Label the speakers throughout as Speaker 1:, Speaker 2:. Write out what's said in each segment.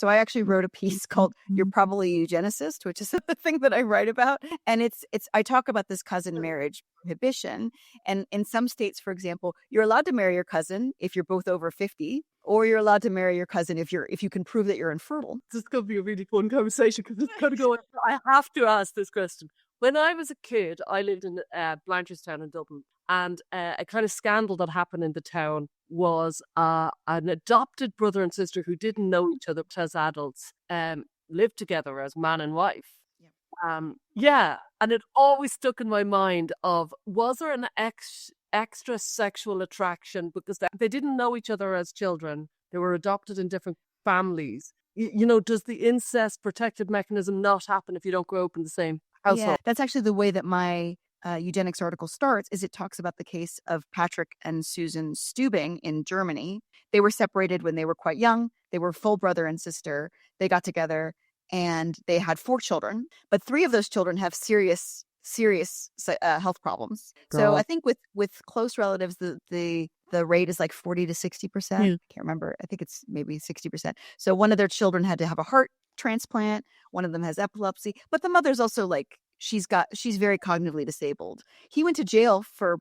Speaker 1: So I actually wrote a piece called "You're Probably a Eugenicist," which is the thing that I write about. And I talk about this cousin marriage prohibition. And in some states, for example, you're allowed to marry your cousin if you're both over 50, or you're allowed to marry your cousin if you can prove that you're infertile.
Speaker 2: This is going to be a really fun conversation because it's going to go. I have to ask this question. When I was a kid, I lived in Blanchardstown in Dublin, and a kind of scandal that happened in the town was an adopted brother and sister who didn't know each other as adults lived together as man and wife. Yeah, and it always stuck in my mind of, was there an extra sexual attraction because they didn't know each other as children? They were adopted in different families. Does the incest protective mechanism not happen if you don't grow up in the same household?
Speaker 1: Yeah, that's actually the way that my eugenics article starts, is it talks about the case of Patrick and Susan Stubing in Germany. They were separated when they were quite young. They were full brother and sister. They got together and they had 4 children, but 3 of those children have serious health problems. So I think with close relatives, the rate is like 40 to 60%. I can't remember. I think it's maybe 60%. So one of their children had to have a heart transplant. One of them has epilepsy, but the mother's also like, she's very cognitively disabled. He went to jail for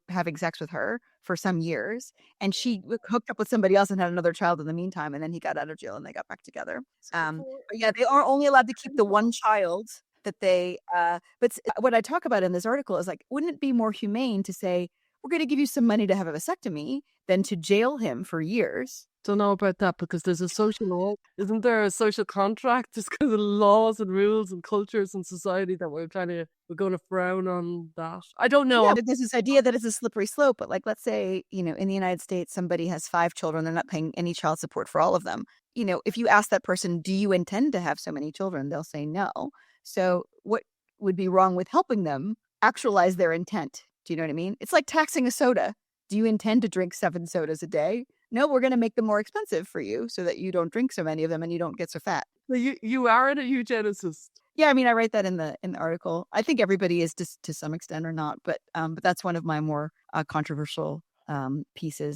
Speaker 1: having sex with her for some years, and she hooked up with somebody else and had another child in the meantime, and then he got out of jail and they got back together. But yeah, they are only allowed to keep the one child that they but what I talk about in this article is like, wouldn't it be more humane to say, we're going to give you some money to have a vasectomy than to jail him for years?
Speaker 2: Don't know about that, because there's a social law. Isn't there a social contract? Just because of laws and rules and cultures and society that we're going to frown on that. I don't know.
Speaker 1: Yeah, there's this idea that it's a slippery slope, but like, let's say, in the United States, somebody has 5 children. They're not paying any child support for all of them. If you ask that person, do you intend to have so many children? They'll say no. So what would be wrong with helping them actualize their intent? Do you know what I mean? It's like taxing a soda. Do you intend to drink 7 sodas a day? No, we're going to make them more expensive for you so that you don't drink so many of them and you don't get so fat.
Speaker 2: So you aren't a eugenicist.
Speaker 1: Yeah, I mean, I write that in the article. I think everybody is to some extent or not, but that's one of my more controversial pieces.